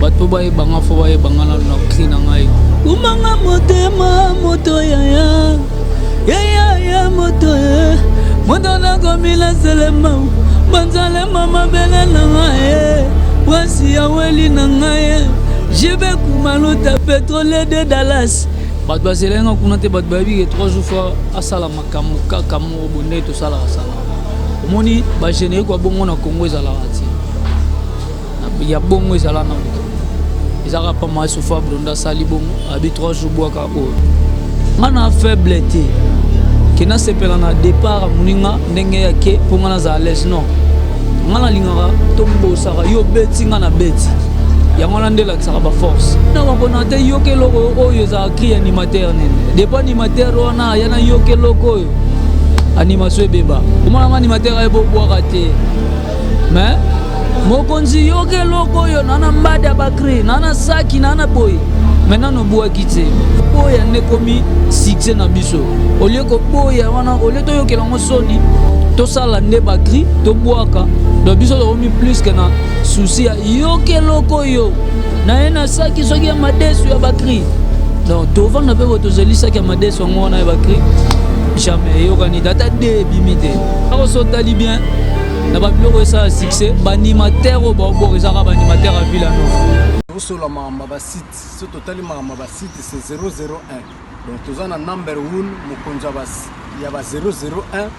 bato ba ebanga fo ba ebanga na cri na ngai kumanga motema moto ya moto moto na komila selema banzale mama bele na ngai wasi ya weli na ngai jibe kumaluta pétrole de Dallas bato baselenga kuna te bato bayebi 3 jours fois asala makambo kaka mo bonde to sala omoni ba générique kwa bongo na Congo ezalaka ti ya bongo ezala na ezaka pa ma sofa blonda sali bongo abi 3 jours boaka o ngana faible te kena sepela na départ muninga ndenge yake ponga na za les non ngana lingaka tombo saka yo beti ngana beti yango na ndela tsaka ba force na bakona te yoke loko oyo za cri animateur nene depa animateur wana yana yoke loko oyo animation beba omana animateur ay bo boaka te mais mokonzi yoke loko yo nana mbada bakri nana saki nana boy maintenant no boa kite boya ne komi succès na biso olie ko boya wana olie to yoke lango soni to sala ne bakri to boaka do biso to komi plus que na souci ya yoke loko yo na ena saki soki ya madesu ya bakri donc to vanga pe to zeli saki ya madesu ngona ya bakri jamais yokani data de bimite ako so tali bien na ba biloko ça succès ba animateur o ba bo ezaka ba animateur à Villanova sur la mama ba site ce total mama ba site c'est 001 donc tozana number 1 mokonza bas ya ba 001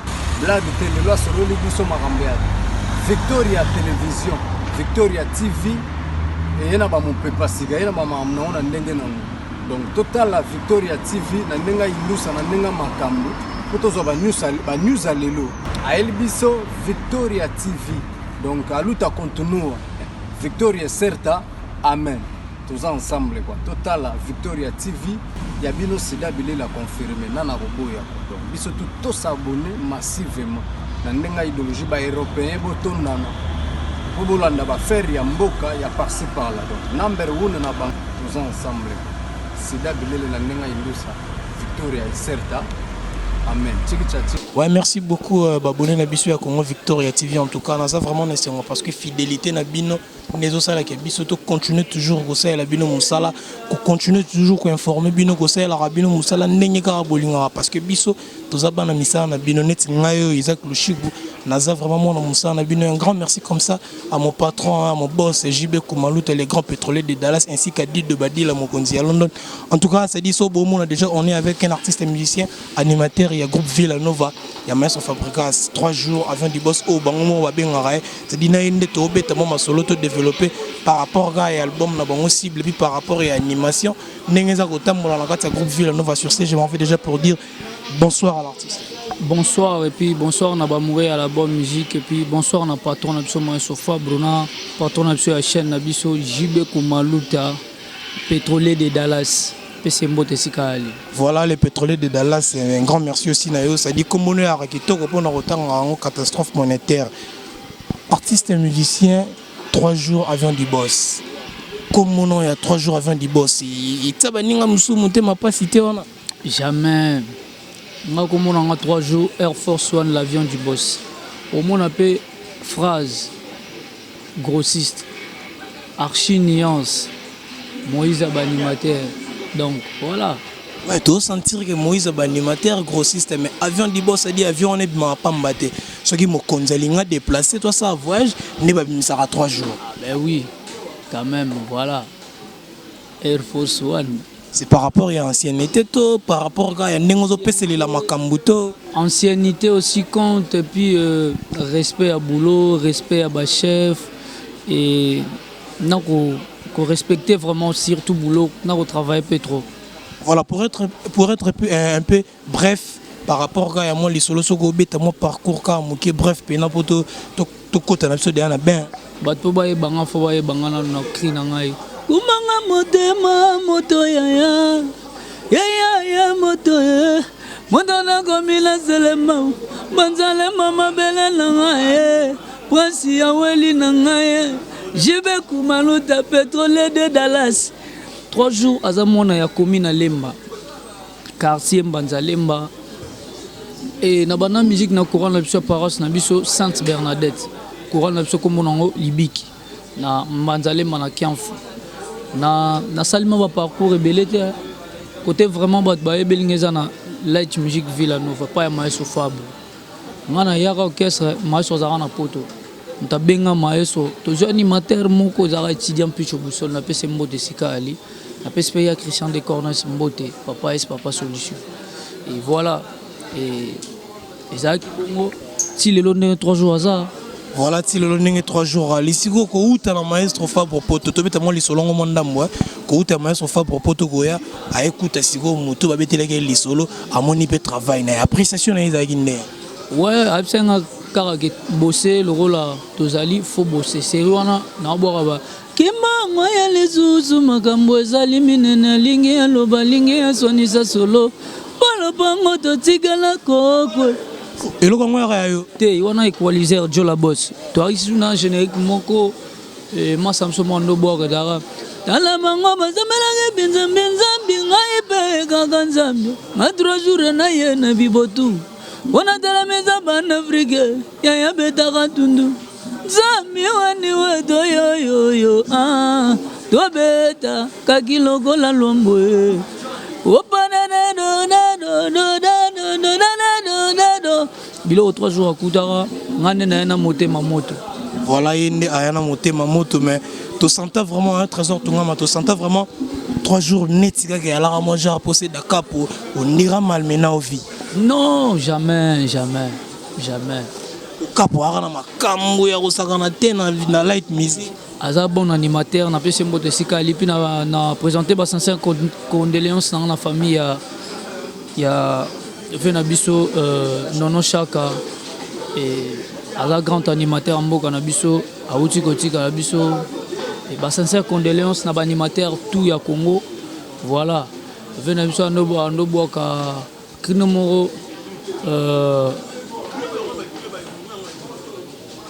blague télé lo solo li biso makambe Victoria Télévision Victoria TV et yena ba mon pepa siga yena ba mama na ndenge na donc total la Victoria TV na ndenga ilusa na ndenga makambo potozo ba news alelo a Elbiso Victoria TV donc aluta continua Victoria certa amen tous ensemble quoi total la Victoria TV ya bino sida bile la confirmer nana roboya donc biso tout s'abonner massivement na ndenga idéologie ba européen botondana po bolanda ba faire ya mboka ya par-ci par là donc number 1 na ba tous ensemble sida bile la ndenga ilusa Victoria certa. Amen. Ouais, merci beaucoup Baboné Nabiso à Congo Victoria TV en tout cas on a ça vraiment nécessairement parce que fidélité na bino nezo sala ke biso to continue toujours ko sala bino musala ko continue toujours ko informer bino ko sala rabino musala ndenge ka bolinga parce que biso tozaba na misala na bino net ngayo Isaac Lushibu naza vraiment mon musala na bino un grand merci comme ça à mon patron à mon boss JB Kumaluta les grands pétroliers de Dallas ainsi qu'à Did de Badila mon konzi à London en tout cas ça dit so bon on a déjà on est avec un artiste et musicien animateur il y a groupe Villanova il y a Maître Fabricas 3 jours avant du boss au bango ba bengara c'est dit na inde to beta mo solo to développer par rapport à l'album na bango cible puis par rapport à l'animation n'engeza ko tambola na kati ya groupe Villanova sur ce je m'en vais déjà pour dire bonsoir à l'artiste. Bonsoir et puis bonsoir na ba mourir à la bonne musique et puis bonsoir na patron na biso mo Sofa Bruna patron na biso ya chaîne na biso JB Kumaluta pétrolier de Dallas. Voilà les pétroliers de Dallas, un grand merci aussi Nayo, ça dit comme on est à Rakitoko pour une catastrophe monétaire. Artiste et musicien, 3 jours avant du boss. Comme on est 3 jours avant du boss, il m'a pas cité. Jamais. Comme on a 3 jours, Air Force One, l'avion du boss. Au moins on appelle phrase grossiste, archi nuance, Moïse Abanimateur. Donc voilà. Ouais, tu vas sentir que Moïse est animateur grossiste, mais avion du boss, ça dit avion on est pas mbaté. Ce qui m'a conzalinga déplacé, toi ça voyage, n'est pas ça à 3 jours. Ah ben oui, quand même, voilà. Air Force One. C'est par rapport à l'ancienneté, par rapport à la makambuto. Ancienneté aussi compte, et puis respect à boulot, respect à ma chef, et non qu'on respectait vraiment surtout boulot, on travaille peu trop. Voilà, pour être un peu bref, par rapport à moi, les solos sont mon parcours, bref, pena pour tout côté, on a besoin d'un bain. Bato ba ebanga fo ba ebanga na cri na ngai. Umanga motema moto ya moto moto na komila selema banzale mama bele na ngai prince ya weli na ngai JB Kumaluta pétrolier de Dallas 3 jours azamona ya komi na Lemba quartier Mbanza Lemba et na bana musique na courant na biso paroisse na biso Sainte Bernadette courant na biso comme monango libiki na Mbanza Lemba na Kiamfu na salima ba parcours ebele te côté vraiment bat ba ebelingeza na light music Villanova pas ya maestro Fabio ngana yaka orchestre maestro zara na poto ntabenga maestro toujours animateur moko zara étudiant picho busol na pese mbote sika ali na pese ya Christian de Cornas mbote papa est papa solution et voilà et Isaac Bongo si le long 3 jours hasard. Voilà, si le long 3 jours, les sigo ko uta na maestro Fabio poto to beta mo lisolongo mondambo ko uta maestro Fabio poto goya a écouter sigo muto ba beteleke lisolo amoni pe travail na appréciation na Isaac ne. Ouais, absenga karake bosser le rôle là tozali faut bosser sérieux na boka ba kima ngoya lezuzu makambo ezali minene lingi ya loba lingi ya sonisa solo pala pango to tigala kokwe. Et le Congo est on a équalisé Jola Boss. Toi, ici, on a un générique moko. Et moi, ça me semble de boire d'ara. Dans la mango, ça me l'a bien, bien, 3 jours, on a bibotou. On a de la maison, ban Afrique. Yaya betara tundu. Zami wani wedo yo yo. Ah, toi beta, kakilo kola lombo. Bilo 3 jours à Koudara, na moté ma moto. Voilà, il y a un moté ma moto, mais tu sentais vraiment un trésor, tu sentais vraiment 3 jours net, il y a la moi j'ai posé Dakar pour on ira malmena au vie. Non, jamais, jamais, jamais. Au cap pour avoir ma cambo ya rosagana na light music. Aza bon animateur, na pese mbote sika lipi na présenter ba sincère condoléances dans la famille ya Venabiso Nono Chaka et à la grande animateur Mboka Nabiso à Outikotika Nabiso et bah sincère condoléances na animateur tout ya Congo voilà Venabiso Andobo ka Kinomoro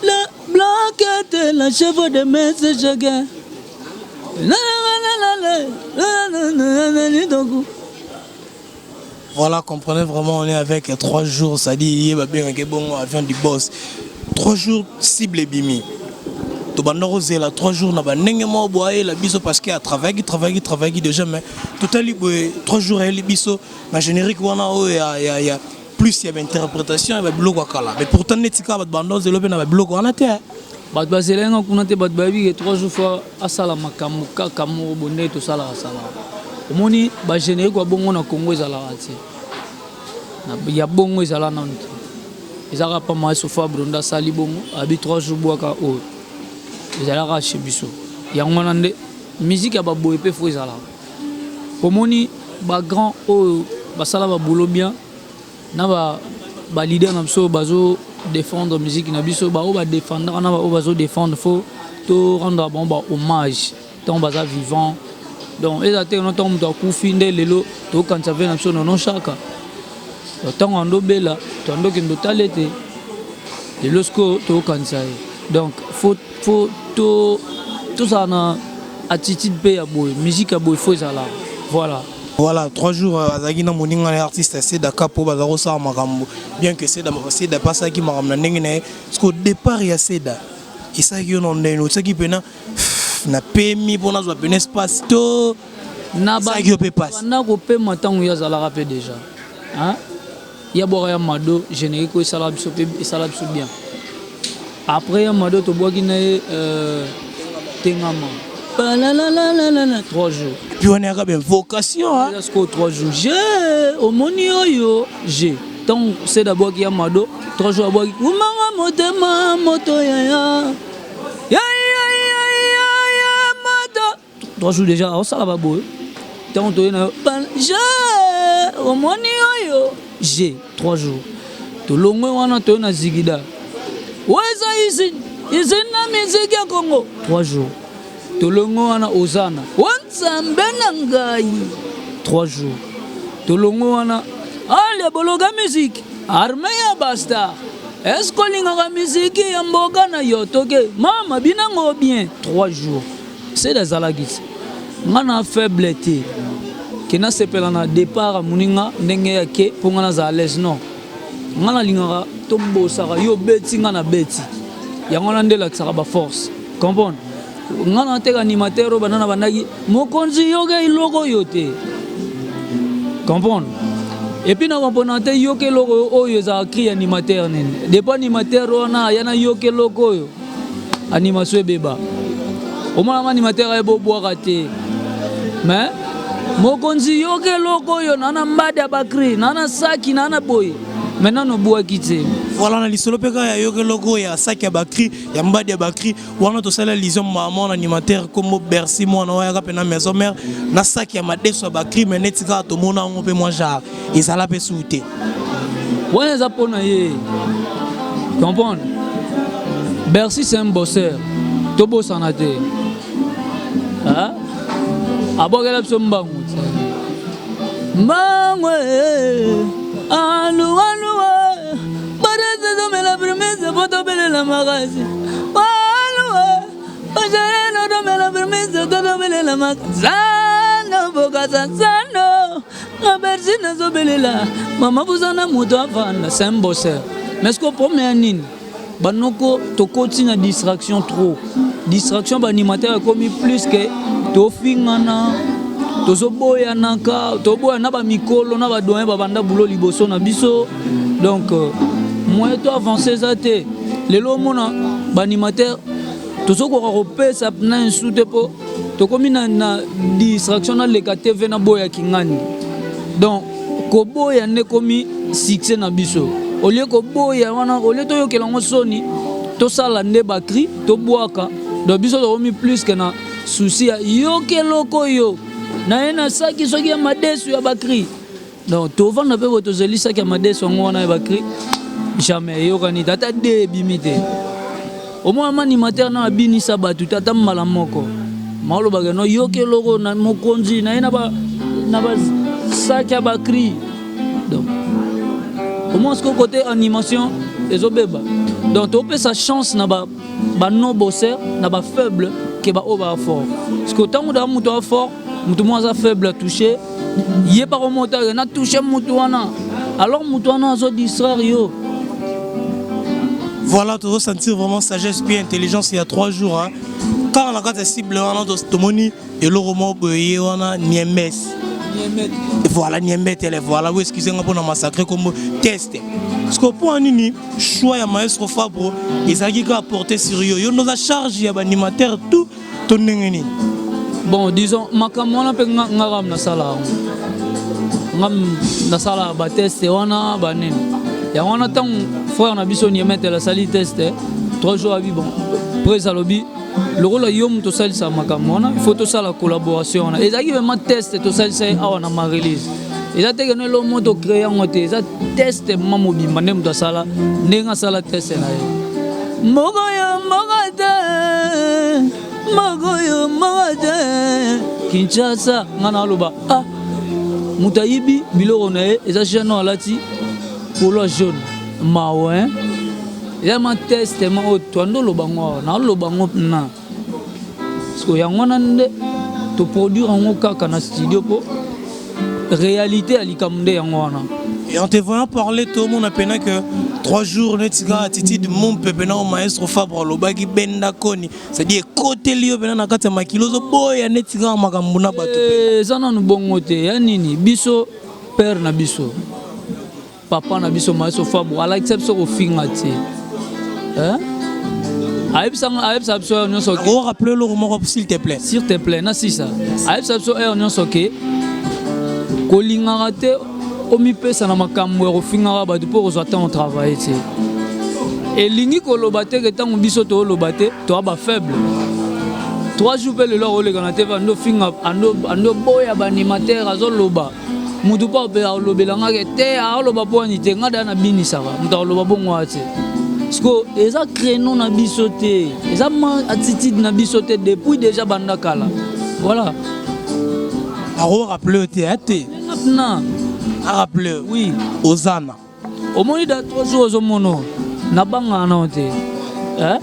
la blanquette la cheveux de mes chagrin Voilà, comprenez vraiment, on est avec 3 jours, ça dit, il y a bien un bon avion du boss. 3 jours, cible et bimi. Tu vas nous là 3 jours, n'a pas n'engagement boire la biso parce qu'il a travaillé déjà, mais totalement 3 jours, il y a biso, la générique, il y a plus, il y a une interprétation, il y a bloc à kala. Mais pourtant, les tika, il y a bloc à terre. Bat bazelenga kuna te bat babi 3 jours fois asala makamuka kamu bonne to sala sala omoni ba générique wa bongo na Congo ezala ati na ya bongo ezala nanti ezaka pa maestro Fabio nda sali bongo abi 3 jours boaka o ezala ka chebiso yango nande musique ya ba boye pe fo ezala omoni ba grand o ba sala ba boulot bien na ba leader na biso bazo défendre musique na biso ba o ba défendre na ba o bazo défendre faut to rendre bon ba hommage ton baza vivant donc et até no tom to kufi nde lelo to kanza ve na biso non chaka to ando bela to ando kendo talete lelo sko to kanza donc faut tout ça na attitude pe ya boy musique ya boy faut ça là voilà 3 jours azaki na moninga na artiste c'est Dakar pour bazaro sa makambo bien que c'est da passa ki makamna ndenge na parce qu'au départ ya seda isa ki non ndeno tsaki pena na pemi pona zo pena espace to na ba ki pe passe na ko pe matangu ya zala rapé déjà hein ya bora ya mado générique ko sala biso pe sala biso bien après ya mado to boki na tengama la la la la la 3 jours. Puis on est à une vocation. Hein? 3 jours. J'ai au monio, j'ai. Donc c'est d'abord qu'il y a Mado. 3 jours d'abord. Oumanga motema moto ya ya. Ya Mado. 3 jours déjà. On s'en va beau. Donc tu es là. J'ai au monio, j'ai 3 jours. To longo wana to na zigida. Weza ici. Ici na musique ya Congo. 3 jours. Tolongo wana ozana wanzambe na ngai 3 jours tolongo wana ale bologa musique arme ya basta est-ce que linga musique ya mboga na yotoke mama binango bien 3 jours c'est des alagis ngana faiblete kina sepela na départ muninga ndenge yake ponga na za l'aise non ngana linga tombo saka yo beti ngana beti yango na ndela tsaka ba force comprendre ngana te animateur banana bandaki mokonzi yoke iloko yote comprendre. Et puis, nous avons dit que nous avons créé animateur. Depuis animateur, on a yoke loko animation beba. Au moins, animateur est beau boire. Mais, mokonzi yoke loko yo nana mbada bakri, nana saki, nana boy. Maintenant, nous bois quitter. Voilà, on a l'isolo peka ya yoke loko ya saki ya bakri, ya mbada bakri. On a tout ça la liaison maman animateur comme Bercy moi na ya kapena maison mère na saki ya madeso bakri mais netika to mona on peut moi genre et ça la peut souter. Ouais, ça pour naie. Comprendre? Bercy c'est un bosseur. Tobo sanate. Hein? Aboga la somba. Mangwe. Alou alou. Barese do me la promesse poto bele la magasi. Alou. Ojere no do me la promesse do bele la magasi. Zano boga zano. Bercy na zo bele la. Mama vous en a moto avant, c'est un bosseur. Mais ce qu'on promet à Nine, banoko to continue distraction trop. Distraction animateur comme plus que to fingana, to zoboya naka, to boya na ba mikolo na ba doyen ba banda boulot liboso na biso. Donc moi to avancer ça té. Les lo mona animateur to zo ko repé ça na insulte po. To comme na distraction na le TV na boya kingani. Donc koboya ne komi succès na biso. Au lieu koboya wana au lieu to yokela ngo soni to sala nde bakri to boaka do biso to komi plus que na souci ya yokeloko yo na ena saki soki ya madesu ya bakri. Donc to vanda pe to zeli saki ya madesu ngona ya bakri jamais yokani tata de bimite. Au moins animateur na bini sabatu tata mala moko. Maolo bagano yokeloko na mokonzi na ena ba saki ya bakri. Donc au moins ce côté animation les obéba. Donc tu peux sa chance na ba non bosseur na ba faible que ba oba fort. Parce que tant que muto fort, muto moins faible à toucher, yé pas remonter na toucher muto wana. Alors muto wana zo distraire yo. Voilà, tu vas sentir vraiment sagesse puis intelligence il y a 3 jours hein. Quand on a quand cible wana to moni et le roman boyé wana niemes. Voilà, voilà, oui, excusez-moi pour nous massacrer comme test. Parce que pour un choix de maestro Fabro, ils ont apporté sur eux. Ils ont la charge, il y a un animateur, tout. Bon, disons, ma caméra peut ngam na sala. Ngam na sala ba test wana ba nen. Ya wana tant frère na biso ni mettre la sali test 3 jours à vivre. Bon, après ça lobby le rôle yom to sali sa makamona il faut to la collaboration et ça qui vraiment test to sali sa awana ma release et ça te que no moto créer ngote ça test mamo bi manem to sala nenga sala test na mogoyo mogate Kinshasa ngana loba ah mutayibi biloko na et ça chano alati polo jaune mawe. Il y a un test, il y a un lobango na. Parce que y a un produire en cas dans studio pour réalité à l'ikamde yangwana. Et en te voyant parler, tout le monde a peine que 3 jours netiga attitude mon pepena au maestro Fabre lobaki benda koni. C'est-à-dire côté lio bena na kata makilozo boy netiga makambuna bato. Ça na bongote ya nini biso père na biso. Papa na biso maestro Fabre ala exception au fingati. Hein? Aïb ça on soke. Rappelez le roman s'il te plaît. S'il te plaît, na si ça. Aïb ça on soke. Kolingaraté omi pesa na makambo ro fingara ba pour ozata on travail ti. Et lingi ko lobate que tant biso to lobate to ba faible. 3 jours pe le loro le ganate va ndo finga ando boya ba animateur azo loba. Mutu pa be lobelanga ke te a loba po ni te ngada na bini ça va. Muta loba bongo ati. Parce que les créneaux na bisoté, les attitudes na bisoté depuis déjà banda kala. Voilà. Alors rappelez au théâtre. Maintenant. Rappelez. Oui. Ozana. Au moins da 3 jours au mono. Na banga na ote. Hein?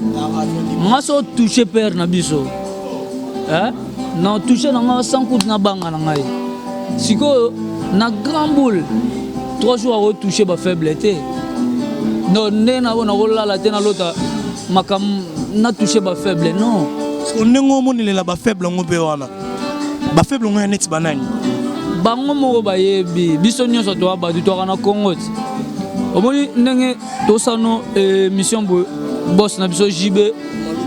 Ngaso toucher père na biso. Hein? Na toucher na 100 coups na banga na ngai. Siko na grand boule. 3 jours à retoucher ba faiblesse. Non, na la tena l'autre makam na touché ba faible non On est au monde là bas faible on peut wana. Ba faible on est net banani. Bango moko ba yebi biso nyonso to ba du to kana Congo. Omoni ndenge to sano mission boss na biso JB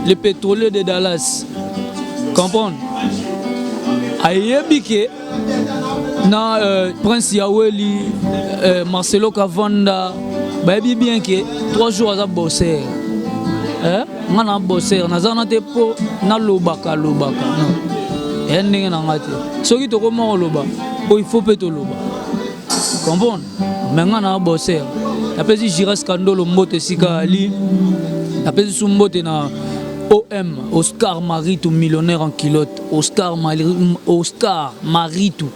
le pétrolier de Dallas. Comprendre? Ayebi ke na Prince Yaweli Marcelo Cavanda ba yebi bien que 3 jours à bosser. Ngana bosser nazana te po na lobaka non. Ndenge na ngate. Soki to ko mo loba, il faut peut loba. Comprendre? Mais ngana bosser. Après si Gira Scandolo mbote sika ali. Après si mbote na OM, Oscar Maritou, millionnaire en culotte. Oscar Maritou,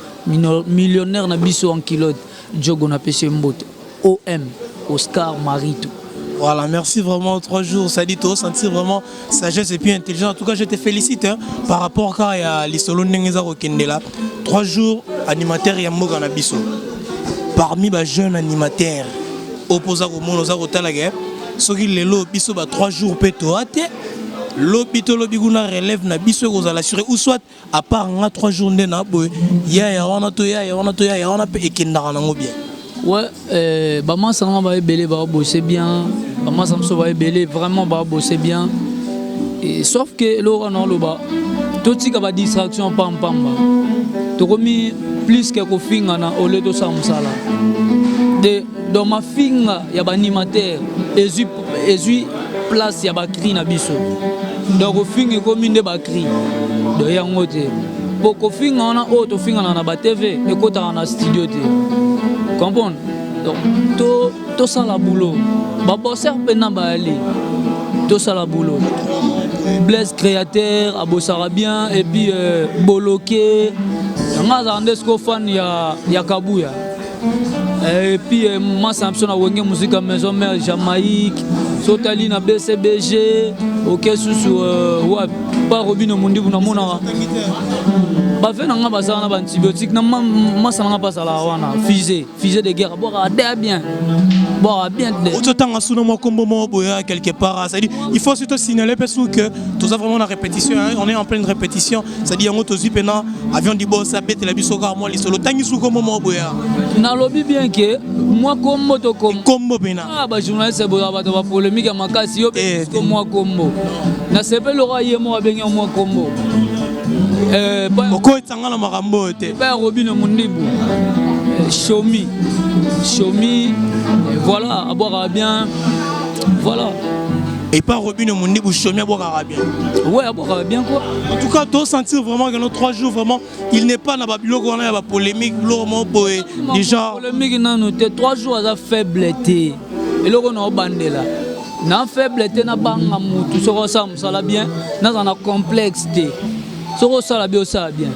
millionnaire na biso en culotte. Djogo na pêché mbote. OM, Oscar Maritou. Voilà, merci vraiment. 3 jours, ça dit tout, sentir vraiment sagesse et puis intelligence. En tout cas, je te félicite par rapport à l'Isolo Nengeza Rokendela. 3 jours, animateur Yamoga Nabiso. Parmi les jeunes animateurs, opposés au monde, aux Rotalagé, ceux qui les lots, biso 3 jours pétoate. L'hôpital Lobiguna relève na biso aux l'assurer ou soit à part 3 jours na boy ya on a pe ekendara nango bien. Ouais, maman ça va belé va bosser bien. Maman ça va belé vraiment va bosser bien. Et sauf que Laurent non loba tout ce qui va distraction pam pam. To komi plus que ko finga na au lieu de ça musala. De dans ma finga ya ba animateur ezui place ya ba cri na biso. Donc finga komi nde ba cri. De yango te. Poko finga on a auto finga na ba TV et kota na studio te. Comprendre? Donc, tout ça la boulot. Babosser pena ba aller. Tout ça la boulot. Blaise créateur, abossara bien et puis boloké. Nga zandesko fan ya Kabuya. Et puis moi Samson a wenge musique à maison mère Jamaïque. Sotali na BCBG. OK sous ouais pas Robino Mundi vous na mona. Ba fait nanga basana na antibiotique na masana pas la wana fusée de guerre boire bien autant sous mon combo boya quelque part ça dit il faut surtout signaler parce que tout ça vraiment la répétition on est en pleine répétition ça dit en auto zipena avion du boss ça bête la biso car moi lisolo tangi sous combo boya na lobby bien que moi combo to combo bena ba journaliste boya ba polémique makasi yo comme moi combo na sepe le roi yemo abenga moi combo Boko etanga na makambo te. Ba Robino Mundibu. Shomi, voilà, à boire bien. Voilà. Et pas Robino Mundibu, Shomi à boire bien. Ouais, à boire bien quoi. En tout cas, tu sentir vraiment que nos 3 jours, vraiment, il n'est pas dans la Babylone, on a la polémique, déjà. Polémique, non, nous, 3 jours à faiblesse. Et là, on a bandé là. Na faiblesse, na banga moutou, ça la bien, na a complexe. Soko sala bien ça bien.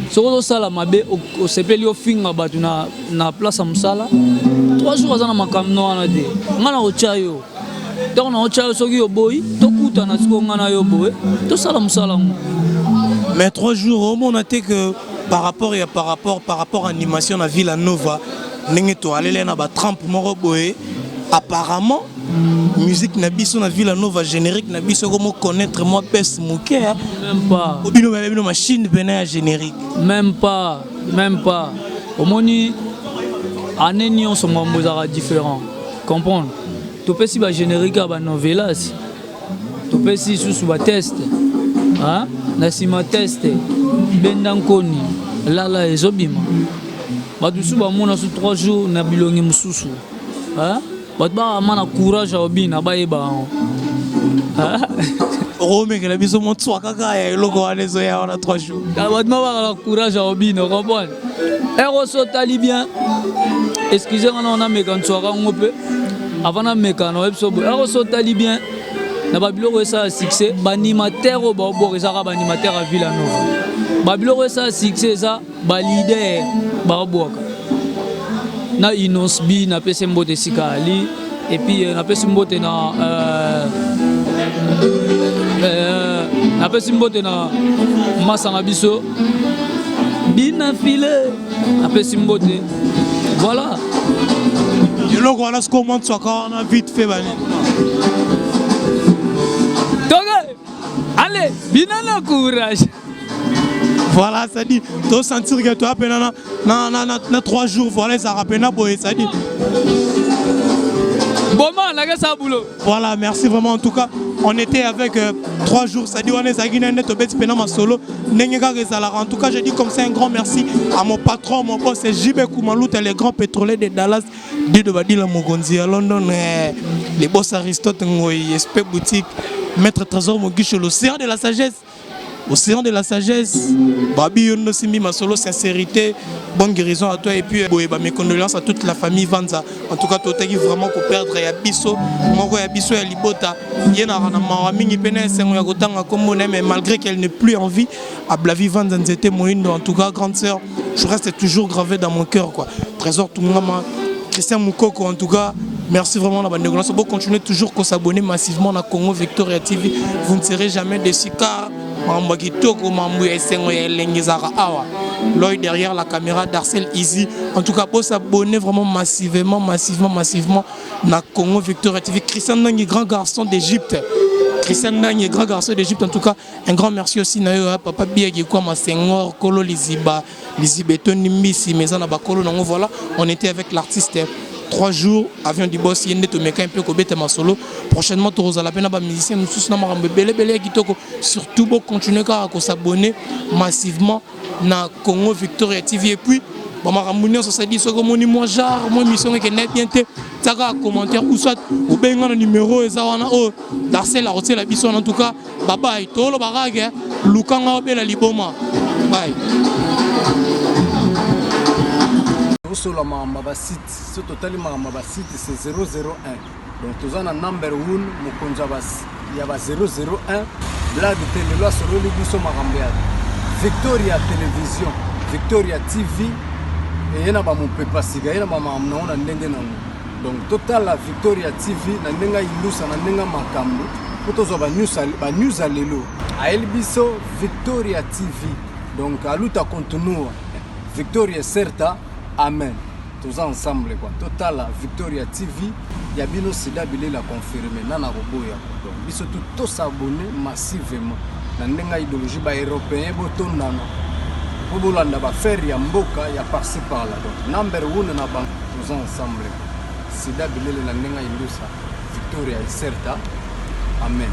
Soko sala mabe au sepeli au finga batu na place à musala. 3 jours azana makamno ana de. Ngana ochayo. Donc na ochayo soki yo boy, to kuta na siko ngana yo boy. To sala musala. Mais 3 jours au moins on a que par rapport à animation na Villa Nova, ndenge to alele na ba 30 moko boy. Apparemment musique na biso na Villa Nova générique na biso comment connaître moi pes mouké même pas obino machine bena générique même pas omoni aneni on sont mbozara différent comprendre to pesi ba générique ba novelas to pesi sous ba test hein na sima test bendankoni lala ezobima ba dusu ba mona sous 3 jours na bilongi mususu hein Batba mana courage obina baeba. Rome que la biso monte soit kaka ya logo anezo ya on a 3 jours. Batma ba courage obina comprendre. Ero sotali bien. Excusez-moi on a mécansoira ngope. Avant na mécano ebso ero sotali bien. Na babilo ça succès ba animateur o ba borizaka ba animateur à Villa Nova. Babilo ça succès ça ba leader ba boaka. Na inosbi na pese mbote sikali et puis na pese mbote na pese mbote na masanga biso bina file na pese mbote voilà et là voilà ce qu'on monte soit on a vite fait bani toge Allez, binana courage. Voilà, ça dit, tu sentir que tu as na 3 jours, voilà, ça rappelle, ça dit. Bon, man, là, ça boulot. Voilà, merci vraiment. En tout cas, on était avec 3 jours, ça dit, on est solo. En tout cas, je dis comme ça un grand merci à mon patron, mon boss, c'est JB Koumaloup, les grands pétroliers de Dallas, de Badila Mogonzi, à London, les boss Aristote, Espé Boutique, Maître Trésor Moguiche, l'océan de la sagesse. Océan de la sagesse, Babi Yono Simi Masolo, sincérité, bonne guérison à toi et puis mes condoléances à toute la famille Vanza. En tout cas, tu as vraiment pour perdre Yabiso, Moro Yabiso et Libota. Yena Ranama, Mingi Pene, Sengo Gotanga Komone, mais malgré qu'elle n'est plus en vie, à Blavi Vanza Nzete Moindo, en tout cas, grande sœur, je reste toujours gravé dans mon cœur. Trésor Toungama, Christian Moukoko, en tout cas. Merci vraiment la bande de Golas. Vous continuez toujours à s'abonner massivement à Congo Victoria TV. Vous ne serez jamais déçus car l'œil derrière la caméra d'Arcel Easy. En tout cas, pour s'abonner vraiment massivement à Congo Victoria TV. Christian Nang, grand garçon d'Égypte. Christian Nang, grand garçon d'Égypte. En tout cas, un grand merci aussi à Papa Biagi Kwama Senghor, Kolo Liziba, Lizibeton Nimbisi, Maison Nabakolo. Voilà, on était avec l'artiste. 3 jours, avion du boss, il y a un peu de solo. Prochainement, tu auras la peine à musicien, nous sommes surtout pour continuer à s'abonner massivement à Congo Victoria TV. Et puis, on se dit, moi, genre, moi, mission qui est bien, tu as commentaire ou soit, ou bien un numéro, et ça, d'Arcel, la bison, en tout cas, bye bye, tout le barrage, Lukanga, la liboma. Bye. Sur la site, ce total site c'est 001. Donc tu as un number 1, il y a 001. Blague télé, là sur le Libiso Marambia. Victoria Télévision, Victoria TV, et il y a mon papa siga, il y a maman na ndenge na. Donc total la Victoria TV, na ndenga ilusa na ndenga makambo. Pour tous ba news à lelo. A Libiso Victoria TV. Donc à luta continue. Victoria certa. Amen. Tous ensemble quoi. Total Victoria TV, il y a bien aussi d'abili la confirmer nana roboya. Donc biso tous s'abonner massivement. Na ndenga idéologie ba européen botondana. Pour bolanda ba faire ya mboka ya par-ci par là. Donc number 1 na bank tous ensemble. C'est d'abili la ndenga ilusa. Victoria est certa. Amen.